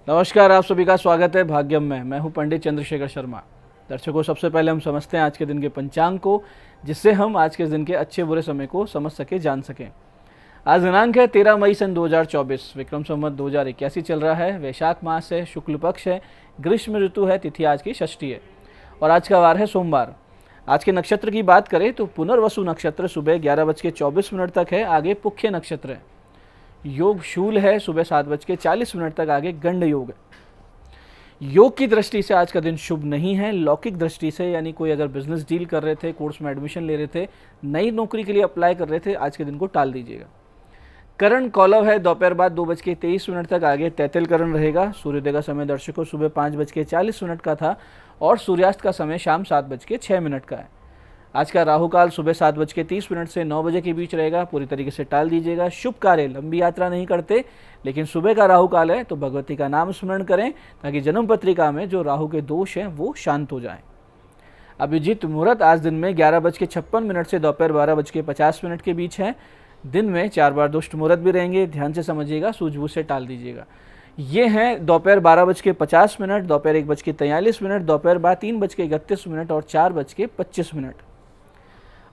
नमस्कार, आप सभी का स्वागत है भाग्यम में। मैं हूं पंडित चंद्रशेखर शर्मा। दर्शकों, सबसे पहले हम समझते हैं आज के दिन के पंचांग को, जिससे हम आज के दिन के अच्छे बुरे समय को समझ सके, जान सकें। आज दिनांक है 13 मई सन 2024, विक्रम संवत 2081 चल रहा है। वैशाख मास है, शुक्ल पक्ष है, ग्रीष्म ऋतु है, तिथि आज की षष्ठी है और आज का वार है सोमवार। आज के नक्षत्र की बात करें तो पुनर्वसु नक्षत्र सुबह 11:24 तक है, आगे पुख्य नक्षत्र है। योग शूल है, सुबह 7:40 तक, आगे गंड योग है। योग की दृष्टि से आज का दिन शुभ नहीं है। लौकिक दृष्टि से, यानी कोई अगर बिजनेस डील कर रहे थे, कोर्स में एडमिशन ले रहे थे, नई नौकरी के लिए अप्लाई कर रहे थे, आज के दिन को टाल दीजिएगा। करण कौलव है, दोपहर बाद 2:23 तक, आगे तैतिल करण रहेगा। सूर्योदय का समय दर्शकों सुबह 5:40 का था और सूर्यास्त का समय शाम 7:06 का है। आज का राहु काल सुबह 7:30 से 9 बजे के बीच रहेगा, पूरी तरीके से टाल दीजिएगा। शुभ कार्य, लंबी यात्रा नहीं करते, लेकिन सुबह का राहु काल है तो भगवती का नाम स्मरण करें ताकि जन्म पत्रिका में जो राहु के दोष हैं वो शांत हो जाएं। अभिजीत मुहूर्त आज दिन में 11:56 से दोपहर 12:50 के बीच है। दिन में 4 बार दुष्ट मुहूर्त भी रहेंगे, ध्यान से समझिएगा, सूझबूझ से टाल दीजिएगा। ये हैं दोपहर 12:50, दोपहर 1:43, दोपहर बाद 3:31 और 4:25।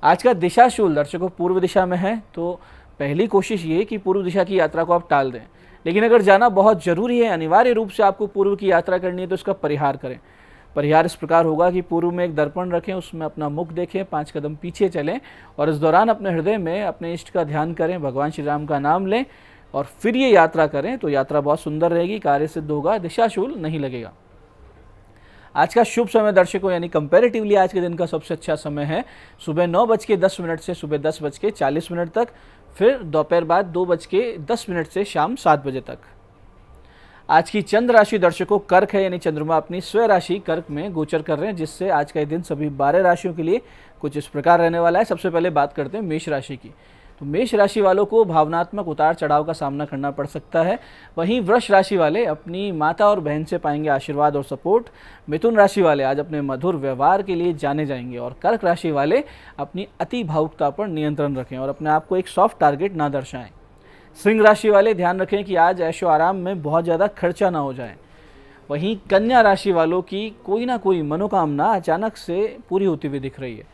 आज का दिशाशूल दर्शकों पूर्व दिशा में है, तो पहली कोशिश ये कि पूर्व दिशा की यात्रा को आप टाल दें। लेकिन अगर जाना बहुत ज़रूरी है, अनिवार्य रूप से आपको पूर्व की यात्रा करनी है, तो इसका परिहार करें। परिहार इस प्रकार होगा कि पूर्व में एक दर्पण रखें, उसमें अपना मुख देखें, 5 कदम पीछे चलें और इस दौरान अपने हृदय में अपने इष्ट का ध्यान करें, भगवान श्री राम का नाम लें और फिर ये यात्रा करें तो यात्रा बहुत सुंदर रहेगी, कार्य सिद्ध होगा, दिशाशूल नहीं लगेगा। आज का शुभ समय दर्शकों, यानी कंपैरेटिवली आज के दिन का सबसे अच्छा समय है सुबह 9:10 से सुबह 10:40 तक, फिर दोपहर बाद 2:10 से शाम 7 बजे तक। आज की चंद्र राशि दर्शकों कर्क है, यानी चंद्रमा अपनी स्वयं राशि कर्क में गोचर कर रहे हैं, जिससे आज का दिन सभी 12 राशियों के लिए कुछ इस प्रकार रहने वाला है। सबसे पहले बात करते हैं मेष राशि की। तो मेष राशि वालों को भावनात्मक उतार चढ़ाव का सामना करना पड़ सकता है। वहीं वृष राशि वाले अपनी माता और बहन से पाएंगे आशीर्वाद और सपोर्ट। मिथुन राशि वाले आज अपने मधुर व्यवहार के लिए जाने जाएंगे और कर्क राशि वाले अपनी अति भावुकता पर नियंत्रण रखें और अपने आप को एक सॉफ्ट टारगेट ना दर्शाएं। सिंह राशि वाले ध्यान रखें कि आज ऐशो आराम में बहुत ज़्यादा खर्चा ना हो जाए। वहीं कन्या राशि वालों की कोई ना कोई मनोकामना अचानक से पूरी होती हुई दिख रही है।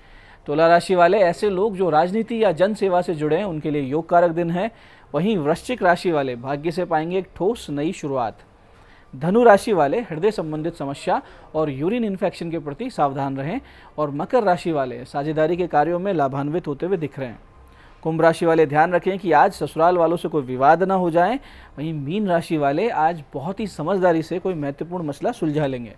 तुला राशि वाले ऐसे लोग जो राजनीति या जन सेवा से जुड़े हैं, उनके लिए योग कारक दिन है। वहीं वृश्चिक राशि वाले भाग्य से पाएंगे एक ठोस नई शुरुआत। धनु राशि वाले हृदय संबंधित समस्या और यूरिन इन्फेक्शन के प्रति सावधान रहें और मकर राशि वाले साझेदारी के कार्यों में लाभान्वित होते हुए दिख रहे हैं। कुंभ राशि वाले ध्यान रखें कि आज ससुराल वालों से कोई विवाद ना हो जाए। वहीं मीन राशि वाले आज बहुत ही समझदारी से कोई महत्वपूर्ण मसला सुलझा लेंगे।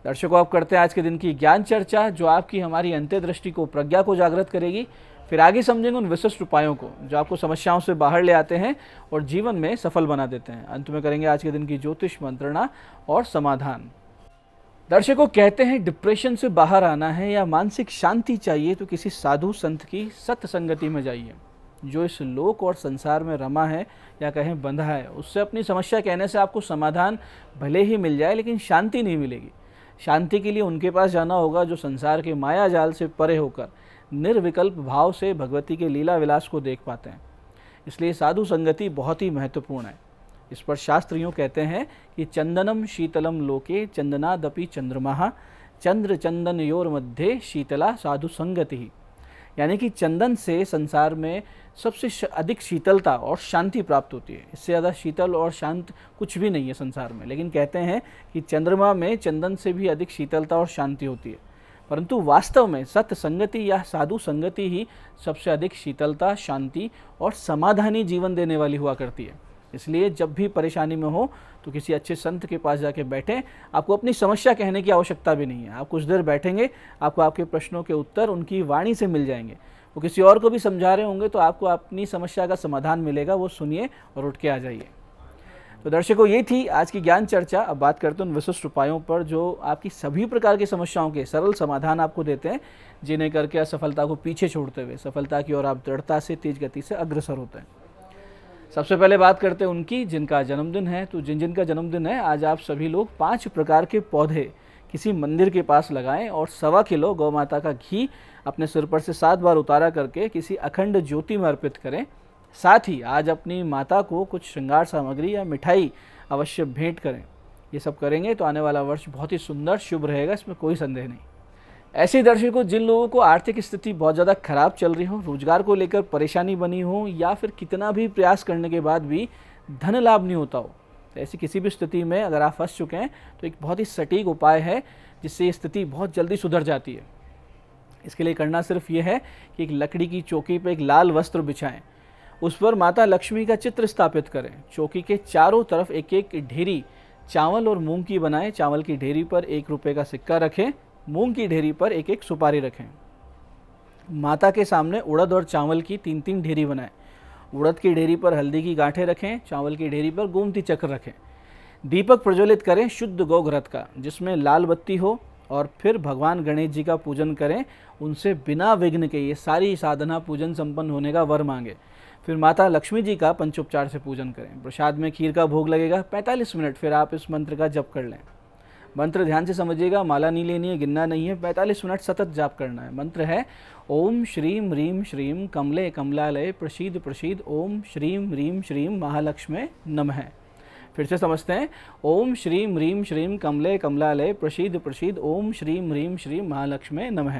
दर्शकों, आप करते हैं आज के दिन की ज्ञान चर्चा, जो आपकी हमारी अंतर्दृष्टि को, प्रज्ञा को जागृत करेगी। फिर आगे समझेंगे उन विशिष्ट उपायों को जो आपको समस्याओं से बाहर ले आते हैं और जीवन में सफल बना देते हैं। अंत में करेंगे आज के दिन की ज्योतिष मंत्रणा और समाधान। दर्शकों, कहते हैं डिप्रेशन से बाहर आना है या मानसिक शांति चाहिए तो किसी साधु संत की सत्संगति में जाइए। जो इस लोक और संसार में रमा है या कहें बंधा है, उससे अपनी समस्या कहने से आपको समाधान भले ही मिल जाए, लेकिन शांति नहीं मिलेगी। शांति के लिए उनके पास जाना होगा जो संसार के माया जाल से परे होकर निर्विकल्प भाव से भगवती के लीला विलास को देख पाते हैं। इसलिए साधु संगति बहुत ही महत्वपूर्ण है। इस पर शास्त्र यूँ कहते हैं कि चंदनम शीतलम लोके चंदनादपि चंद्रमा चंद्र चंदनयोर मध्य शीतला साधु संगति ही। यानी कि चंदन से संसार में सबसे अधिक शीतलता और शांति प्राप्त होती है। इससे ज़्यादा शीतल और शांत कुछ भी नहीं है संसार में। लेकिन कहते हैं कि चंद्रमा में चंदन से भी अधिक शीतलता और शांति होती है, परंतु वास्तव में सत्संगति या साधु संगति ही सबसे अधिक शीतलता, शांति और समाधानी जीवन देने वाली हुआ करती है। इसलिए जब भी परेशानी में हो तो किसी अच्छे संत के पास जाके बैठें। आपको अपनी समस्या कहने की आवश्यकता भी नहीं है। आप कुछ देर बैठेंगे, आपको आपके प्रश्नों के उत्तर उनकी वाणी से मिल जाएंगे। वो किसी और को भी समझा रहे होंगे तो आपको अपनी समस्या का समाधान मिलेगा। वो सुनिए और उठ के आ जाइए। तो दर्शकों, ये थी आज की ज्ञान चर्चा। अब बात करते हैं उन विशिष्ट उपायों पर जो आपकी सभी प्रकार की समस्याओं के सरल समाधान आपको देते हैं, जिन्हें करके असफलता को पीछे छोड़ते हुए सफलता की ओर आप दृढ़ता से, तेज गति से अग्रसर होते हैं। सबसे पहले बात करते हैं उनकी जिनका जन्मदिन है। तो जिनका जन्मदिन है, आज आप सभी लोग 5 प्रकार के पौधे किसी मंदिर के पास लगाएं और 1.25 किलो गौ माता का घी अपने सिर पर से 7 बार उतारा करके किसी अखंड ज्योति में अर्पित करें। साथ ही आज अपनी माता को कुछ श्रृंगार सामग्री या मिठाई अवश्य भेंट करें। ये सब करेंगे तो आने वाला वर्ष बहुत ही सुंदर शुभ रहेगा, इसमें कोई संदेह नहीं। ऐसे दर्शकों, जिन लोगों को आर्थिक स्थिति बहुत ज़्यादा खराब चल रही हो, रोजगार को लेकर परेशानी बनी हो, या फिर कितना भी प्रयास करने के बाद भी धन लाभ नहीं होता हो, तो ऐसी किसी भी स्थिति में अगर आप फंस चुके हैं तो एक बहुत ही सटीक उपाय है जिससे ये स्थिति बहुत जल्दी सुधर जाती है। इसके लिए करना सिर्फ ये है कि एक लकड़ी की चौकी पर एक लाल वस्त्र बिछाएं, उस पर माता लक्ष्मी का चित्र स्थापित करें। चौकी के चारों तरफ एक एक ढेरी चावल और मूंग की बनाएं। चावल की ढेरी पर 1 रुपये का सिक्का रखें, मूंग की ढेरी पर एक एक सुपारी रखें। माता के सामने उड़द और चावल की 3-3 ढेरी बनाएं। उड़द की ढेरी पर हल्दी की गांठें रखें, चावल की ढेरी पर गोमती चक्र रखें। दीपक प्रज्वलित करें शुद्ध गौघृत का, जिसमें लाल बत्ती हो, और फिर भगवान गणेश जी का पूजन करें। उनसे बिना विघ्न के ये सारी साधना पूजन संपन्न होने का वर मांगे। फिर माता लक्ष्मी जी का पंचोपचार से पूजन करें। प्रसाद में खीर का भोग लगेगा 45 मिनट। फिर आप इस मंत्र का जप कर लें। मंत्र ध्यान से समझिएगा, माला नहीं लेनी है, गिनना नहीं है, 45 मिनट सतत जाप करना है। मंत्र है ओम श्रीम ह्रीम श्रीम कमले कमलालय प्रसीद प्रसीद ओम श्रीम ह्रीम श्रीम महालक्ष्मी नमः। फिर से समझते हैं, ओम श्रीम ह्रीम श्रीम कमले कमलालय प्रसीद प्रसीद ओम श्रीम ह्रीम श्रीम महालक्ष्मी नमः।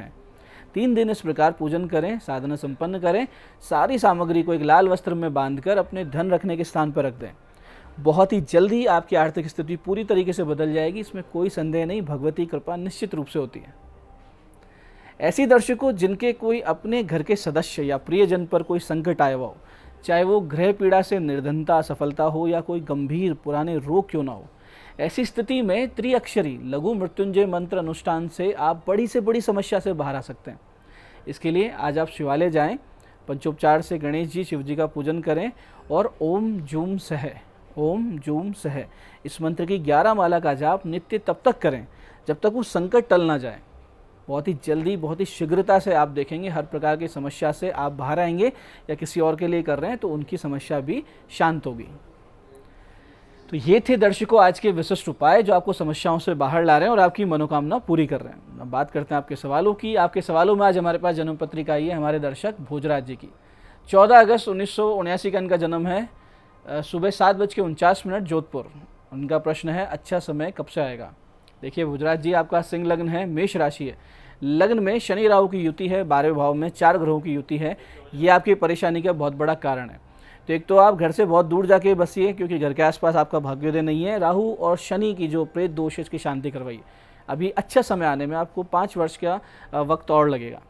3 दिन इस प्रकार पूजन करें, साधना संपन्न करें। सारी सामग्री को एक लाल वस्त्र में बांधकर अपने धन रखने के स्थान पर रख दें। बहुत ही जल्दी आपकी आर्थिक स्थिति पूरी तरीके से बदल जाएगी, इसमें कोई संदेह नहीं। भगवती कृपा निश्चित रूप से होती है। ऐसी दर्शकों, जिनके कोई अपने घर के सदस्य या प्रियजन पर कोई संकट आया हुआ हो, चाहे वो गृह पीड़ा से निर्धनता, असफलता हो, या कोई गंभीर पुराने रोग क्यों ना हो, ऐसी स्थिति में त्रिअक्षरी लघु मृत्युंजय मंत्र अनुष्ठान से आप बड़ी से बड़ी समस्या से बाहर आ सकते हैं। इसके लिए आज आप शिवालय जाएं, पंचोपचार से गणेश जी, शिव जी का पूजन करें और ओम जूम सह, ओम जूम सह इस मंत्र की 11 माला का जाप नित्य तब तक करें जब तक वो संकट टल ना जाए। बहुत ही जल्दी, बहुत ही शीघ्रता से आप देखेंगे हर प्रकार की समस्या से आप बाहर आएंगे, या किसी और के लिए कर रहे हैं तो उनकी समस्या भी शांत होगी। तो ये थे दर्शकों आज के विशिष्ट उपाय जो आपको समस्याओं से बाहर ला रहे हैं और आपकी मनोकामना पूरी कर रहे हैं। अब बात करते हैं आपके सवालों की। आपके सवालों में आज हमारे पास जन्म पत्रिका आई है हमारे दर्शक भोजराज जी की। 14 अगस्त 1979 का इनका जन्म है, सुबह 7:49 जोधपुर। उनका प्रश्न है, अच्छा समय कब से आएगा। देखिए भोजराज जी, आपका सिंह लग्न है, मेष राशि है। लग्न में शनि राहु की युति है, 12वें भाव में 4 ग्रहों की युति है। ये आपकी परेशानी का बहुत बड़ा कारण है। तो एक तो आप घर से बहुत दूर जाके बसिए, क्योंकि घर के आसपास आपका भाग्योदय नहीं है। राहु और शनि की जो प्रेत दोष है, इसकी शांति करवाइए। अभी अच्छा समय आने में आपको 5 वर्ष का वक्त और लगेगा।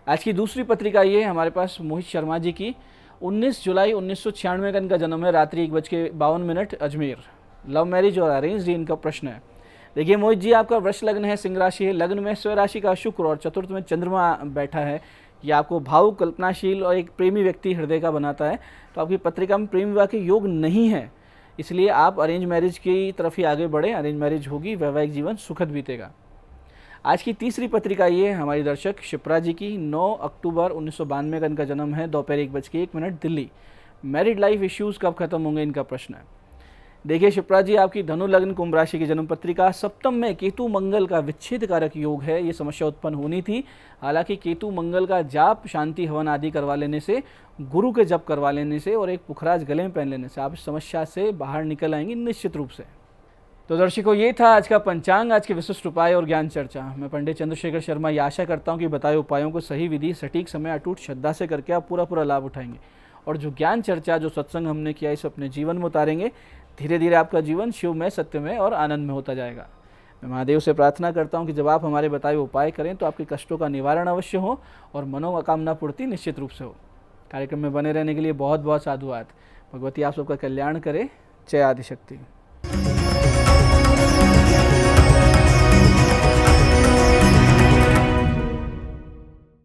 आज की दूसरी पत्रिका ये है हमारे पास मोहित शर्मा जी की। 19 जुलाई 1996 का इनका जन्म है, रात्रि 1:52 अजमेर। लव मैरिज और अरेंज इनका प्रश्न है। देखिए मोहित जी, आपका वृष लग्न है, सिंह राशि है। लग्न में स्वराशि का शुक्र और चतुर्थ में चंद्रमा बैठा है। यह आपको भावुक, कल्पनाशील और एक प्रेमी व्यक्ति हृदय का बनाता है। तो आपकी पत्रिका में प्रेम विवाह के योग नहीं है, इसलिए आप अरेंज मैरिज की तरफ ही आगे बढ़ें। अरेंज मैरिज होगी, वैवाहिक जीवन सुखद बीतेगा। आज की तीसरी पत्रिका ये है हमारी दर्शक शिप्रा जी की। 9 अक्टूबर 1992 का इनका जन्म है, दोपहर 1:01 दिल्ली। मैरिड लाइफ इश्यूज कब खत्म होंगे, इनका प्रश्न है। देखिए शिप्रा जी, आपकी धनु लग्न कुंभ राशि की जन्म पत्रिका। सप्तम में केतु मंगल का विच्छेद कारक योग है। ये समस्या उत्पन्न होनी थी, हालांकि केतु मंगल का जाप, शांति हवन आदि करवा लेने से, गुरु के जप करवा लेने से और एक पुखराज गले में पहन लेने से आप इस समस्या से बाहर निकल आएंगे निश्चित रूप से। तो दर्शकों, ये था आज का पंचांग, आज के विशिष्ट उपाय और ज्ञान चर्चा। मैं पंडित चंद्रशेखर शर्मा ये आशा करता हूँ कि बताए उपायों को सही विधि, सटीक समय, अटूट श्रद्धा से करके आप पूरा लाभ उठाएंगे और जो ज्ञान चर्चा, जो सत्संग हमने किया, इसे अपने जीवन में उतारेंगे। धीरे धीरे आपका जीवन शिवमय, सत्यमय और आनंद में होता जाएगा। मैं महादेव से प्रार्थना करता हूँ कि जब आप हमारे बताए उपाय करें तो आपके कष्टों का निवारण अवश्य हो और मनोकामना पूर्ति निश्चित रूप से हो। कार्यक्रम में बने रहने के लिए बहुत बहुत साधुवाद। भगवती आप सबका कल्याण करे। जय आदिशक्ति।